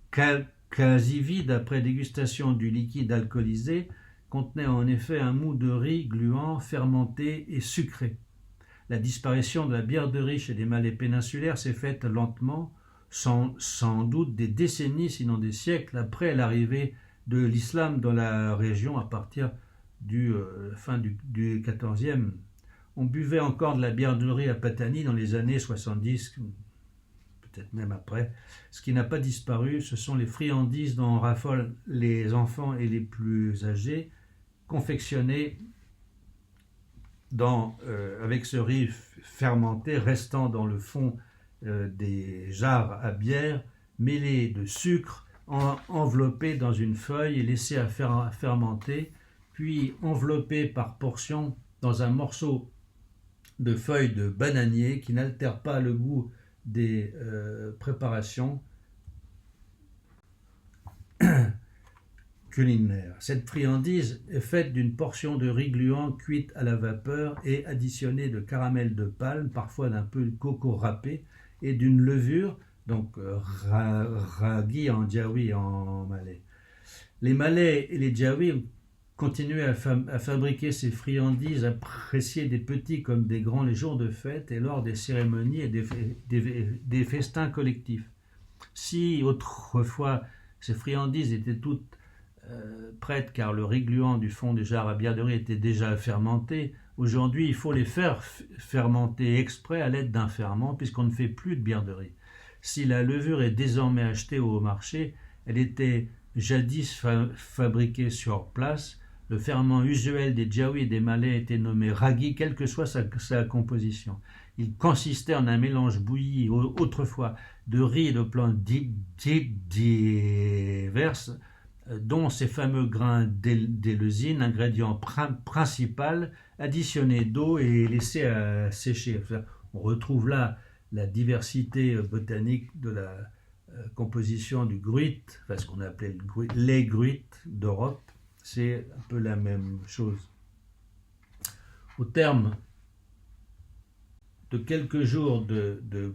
quasi vide après dégustation du liquide alcoolisé, contenait en effet un mou de riz gluant, fermenté et sucré. La disparition de la bière de riz chez les Malais péninsulaires s'est faite lentement, sans doute des décennies, sinon des siècles, après l'arrivée de l'islam dans la région à partir du fin du XIVe. On buvait encore de la bière de riz à Patani dans les années 70, peut-être même après. Ce qui n'a pas disparu, ce sont les friandises dont raffolent les enfants et les plus âgés, confectionnées avec ce riz fermenté restant dans le fond des jarres à bière, mêlé de sucre, enveloppé dans une feuille et laissé à fermenter, puis enveloppé par portions dans un morceau de feuilles de bananier qui n'altère pas le goût des préparations culinaire. Cette friandise est faite d'une portion de riz gluant cuite à la vapeur et additionnée de caramel de palme, parfois d'un peu de coco râpé, et d'une levure, donc ragi en diaoui en malais. Les Malais et les Jawi continuaient à fabriquer ces friandises appréciées des petits comme des grands les jours de fête et lors des cérémonies et des festins collectifs. Si autrefois ces friandises étaient toutes prêtes car le riz gluant du fond des jarres à bière de riz était déjà fermenté, aujourd'hui il faut les faire fermenter exprès à l'aide d'un ferment puisqu'on ne fait plus de bière de riz. Si la levure est désormais achetée au marché, elle était jadis fabriquée sur place. Le ferment usuel des Jawi et des Malais était nommé ragi, quelle que soit sa composition. Il consistait en un mélange bouilli autrefois de riz et de plantes diverses, dont ces fameux grains d'éleusine, ingrédient principal, additionné d'eau et laissé à sécher. Enfin, on retrouve là la diversité botanique de la composition du gruit, enfin ce qu'on appelait les gruits d'Europe, c'est un peu la même chose. Au terme de quelques jours de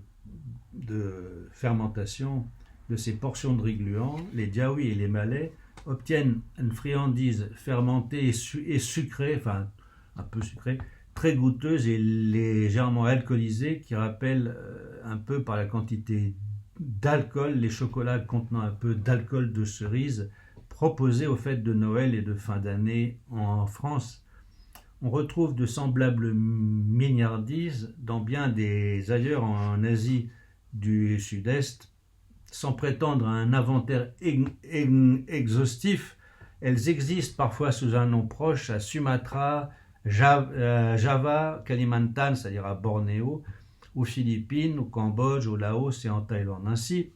fermentation de ces portions de riz gluant, les Jawi et les Malais obtiennent une friandise fermentée et sucrée, enfin un peu sucrée, très goûteuse et légèrement alcoolisée, qui rappelle un peu par la quantité d'alcool les chocolats contenant un peu d'alcool de cerise proposés aux fêtes de Noël et de fin d'année en France. On retrouve de semblables mignardises dans bien des ailleurs en Asie du Sud-Est. Sans prétendre à un inventaire exhaustif, elles existent parfois sous un nom proche à Sumatra, Java, Kalimantan, c'est-à-dire à Bornéo, aux Philippines, au Cambodge, au Laos et en Thaïlande. Ainsi,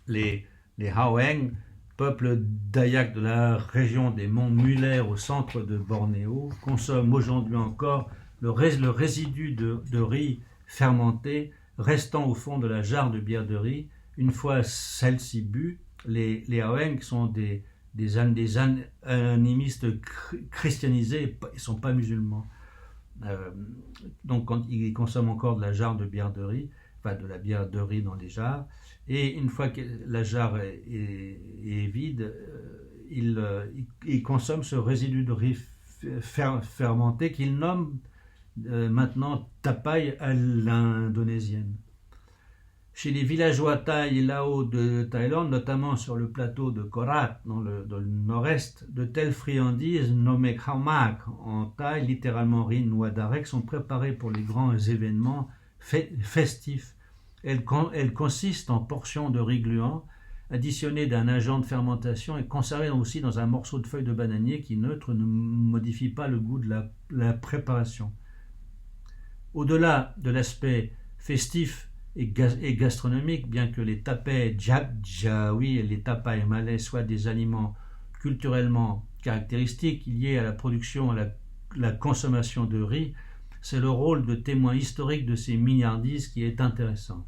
les Haweng, peuple dayak de la région des monts Muller au centre de Bornéo, consomment aujourd'hui encore le résidu de riz fermenté restant au fond de la jarre de bière de riz. Une fois celle-ci bue, les Haweng sont des animistes christianisés, ils ne sont pas musulmans. Donc quand ils consomment encore de la jarre de bière de riz, enfin de la bière de riz dans les jarres, et une fois que la jarre est vide, ils consomment ce résidu de riz fermentée qu'il nomme maintenant tapai à l'indonésienne. Chez les villageois Thaï et Lao de Thaïlande, notamment sur le plateau de Korat, dans le nord-est, de telles friandises nommées khao mak en Thaï, littéralement riz noix d'arec, sont préparées pour les grands événements festifs. Elles consistent en portions de riz gluant, additionnées d'un agent de fermentation et conservées aussi dans un morceau de feuille de bananier qui, neutre, ne modifie pas le goût de la préparation. Au-delà de l'aspect festif et gastronomique, bien que les tapais jawi et les tapai malais soient des aliments culturellement caractéristiques liés à la production et à la consommation de riz, c'est le rôle de témoin historique de ces mignardises qui est intéressant.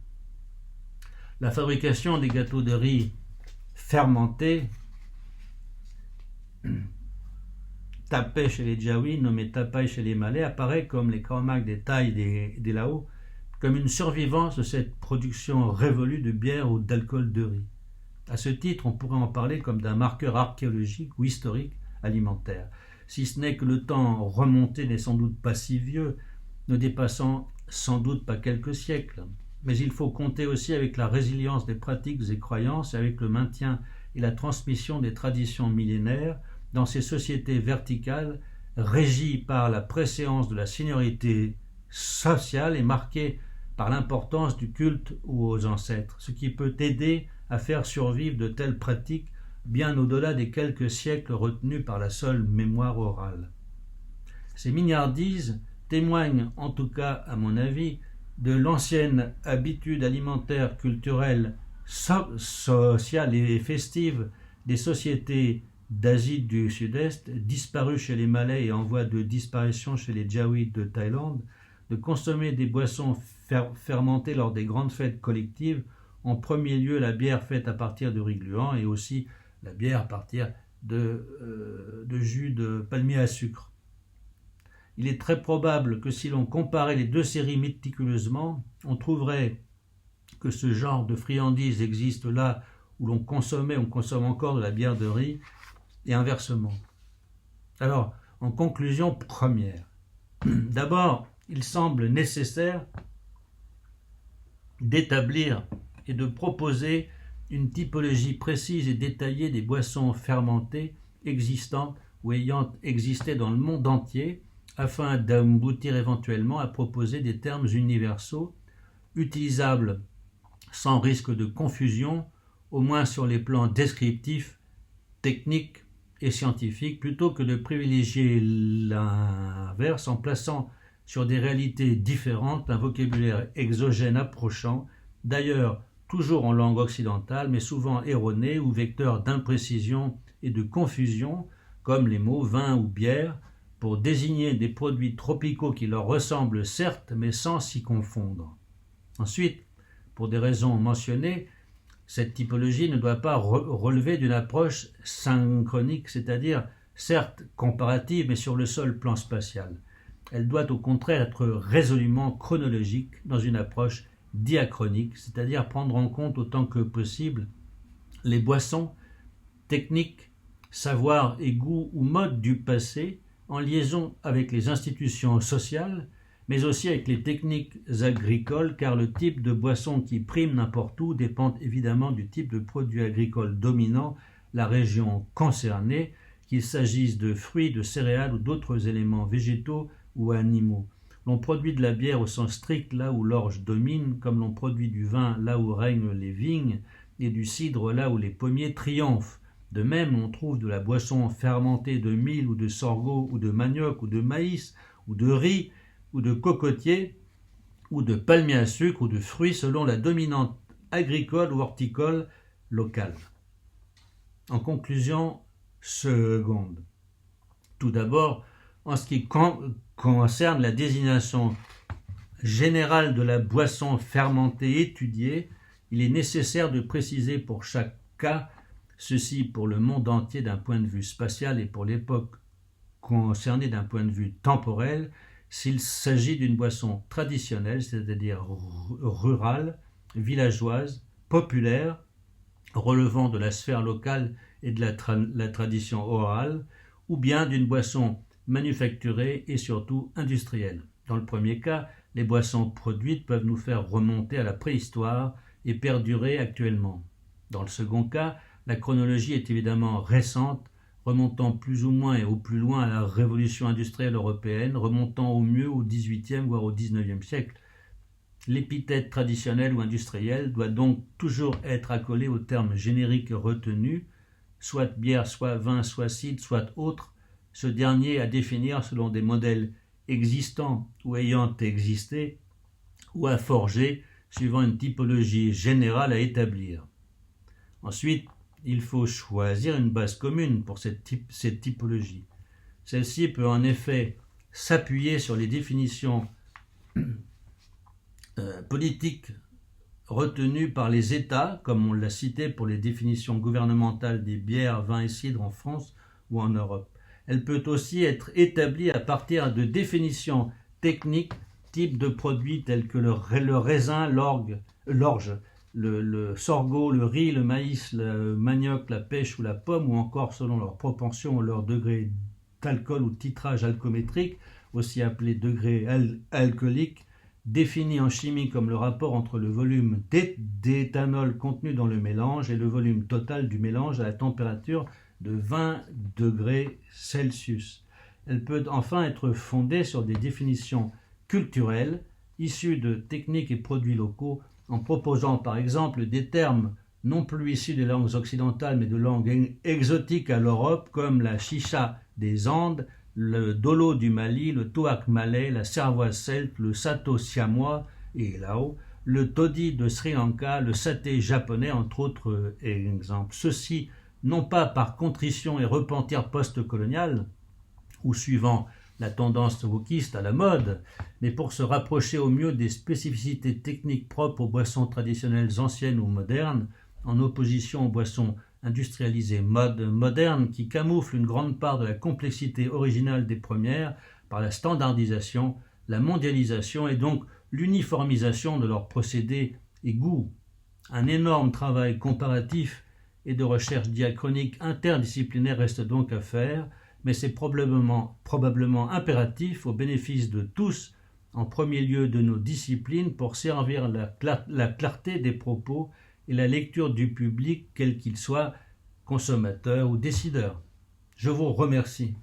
La fabrication des gâteaux de riz fermentés, tapais chez les Jawi, nommés tapai chez les Malais, apparaît comme les khao mak des Thaï et des Lao, comme une survivance de cette production révolue de bière ou d'alcool de riz. À ce titre, on pourrait en parler comme d'un marqueur archéologique ou historique alimentaire, si ce n'est que le temps remonté n'est sans doute pas si vieux, ne dépassant sans doute pas quelques siècles. Mais il faut compter aussi avec la résilience des pratiques et croyances et avec le maintien et la transmission des traditions millénaires dans ces sociétés verticales régies par la préséance de la seniorité sociale et marquées par l'importance du culte aux ancêtres, ce qui peut aider à faire survivre de telles pratiques bien au-delà des quelques siècles retenus par la seule mémoire orale. Ces mignardises témoignent, en tout cas à mon avis, de l'ancienne habitude alimentaire, culturelle, sociale et festive des sociétés d'Asie du Sud-Est, disparues chez les Malais et en voie de disparition chez les Jawi de Thaïlande, de consommer des boissons fermentées lors des grandes fêtes collectives, en premier lieu la bière faite à partir de riz gluant et aussi la bière à partir de jus de palmier à sucre. Il est très probable que si l'on comparait les deux séries méticuleusement, on trouverait que ce genre de friandises existe là où on consomme encore de la bière de riz et inversement. Alors, en conclusion première, d'abord, il semble nécessaire d'établir et de proposer une typologie précise et détaillée des boissons fermentées existant ou ayant existé dans le monde entier, afin d'aboutir éventuellement à proposer des termes universaux, utilisables sans risque de confusion, au moins sur les plans descriptifs, techniques et scientifiques, plutôt que de privilégier l'inverse en plaçant sur des réalités différentes un vocabulaire exogène approchant, d'ailleurs toujours en langue occidentale, mais souvent erroné ou vecteur d'imprécision et de confusion, comme les mots vin ou bière, pour désigner des produits tropicaux qui leur ressemblent certes, mais sans s'y confondre. Ensuite, pour des raisons mentionnées, cette typologie ne doit pas relever d'une approche synchronique, c'est-à-dire certes comparative, mais sur le seul plan spatial. Elle doit au contraire être résolument chronologique dans une approche diachronique, c'est-à-dire prendre en compte autant que possible les boissons, techniques, savoirs et goûts ou modes du passé en liaison avec les institutions sociales, mais aussi avec les techniques agricoles, car le type de boisson qui prime n'importe où dépend évidemment du type de produit agricole dominant la région concernée, qu'il s'agisse de fruits, de céréales ou d'autres éléments végétaux ou animaux. L'on produit de la bière au sens strict là où l'orge domine, comme l'on produit du vin là où règnent les vignes, et du cidre là où les pommiers triomphent. De même, on trouve de la boisson fermentée de mil ou de sorgho ou de manioc ou de maïs ou de riz ou de cocotier ou de palmier à sucre ou de fruits selon la dominante agricole ou horticole locale. En conclusion seconde, tout d'abord, en ce qui concerne la désignation générale de la boisson fermentée étudiée, il est nécessaire de préciser pour chaque cas, ceci pour le monde entier d'un point de vue spatial et pour l'époque concernée d'un point de vue temporel, s'il s'agit d'une boisson traditionnelle, c'est-à-dire rurale, villageoise, populaire, relevant de la sphère locale et de la tradition orale, ou bien d'une boisson manufacturées et surtout industrielles. Dans le premier cas, les boissons produites peuvent nous faire remonter à la préhistoire et perdurer actuellement. Dans le second cas, la chronologie est évidemment récente, remontant plus ou moins et au plus loin à la révolution industrielle européenne, remontant au mieux au XVIIIe voire au XIXe siècle. L'épithète traditionnelle ou industrielle doit donc toujours être accolée au terme générique retenu, soit bière, soit vin, soit cidre, soit autre, ce dernier à définir selon des modèles existants ou ayant existé, ou à forger suivant une typologie générale à établir. Ensuite, il faut choisir une base commune pour cette typologie. Celle-ci peut en effet s'appuyer sur les définitions politiques retenues par les États, comme on l'a cité pour les définitions gouvernementales des bières, vins et cidres en France ou en Europe. Elle peut aussi être établie à partir de définitions techniques, types de produits tels que le raisin, l'orge, le sorgho, le riz, le maïs, le manioc, la pêche ou la pomme, ou encore selon leur propension ou leur degré d'alcool ou titrage alcoométrique, aussi appelé degré alcoolique, défini en chimie comme le rapport entre le volume d'éthanol contenu dans le mélange et le volume total du mélange à la température de 20 degrés Celsius. Elle peut enfin être fondée sur des définitions culturelles issues de techniques et produits locaux, en proposant par exemple des termes non plus issus des langues occidentales mais de langues exotiques à l'Europe, comme la chicha des Andes, le dolo du Mali, le toak malais, la cervoise celte, le sato siamois et lao, le toddy de Sri Lanka, le saté japonais, entre autres exemples. Ceci non pas par contrition et repentir post-colonial, ou suivant la tendance wokiste à la mode, mais pour se rapprocher au mieux des spécificités techniques propres aux boissons traditionnelles anciennes ou modernes, en opposition aux boissons industrialisées modernes qui camouflent une grande part de la complexité originale des premières par la standardisation, la mondialisation et donc l'uniformisation de leurs procédés et goûts. Un énorme travail comparatif et de recherche diachronique interdisciplinaire reste donc à faire, mais c'est probablement impératif au bénéfice de tous, en premier lieu de nos disciplines, pour servir la clarté des propos et la lecture du public, quel qu'il soit, consommateur ou décideur. Je vous remercie.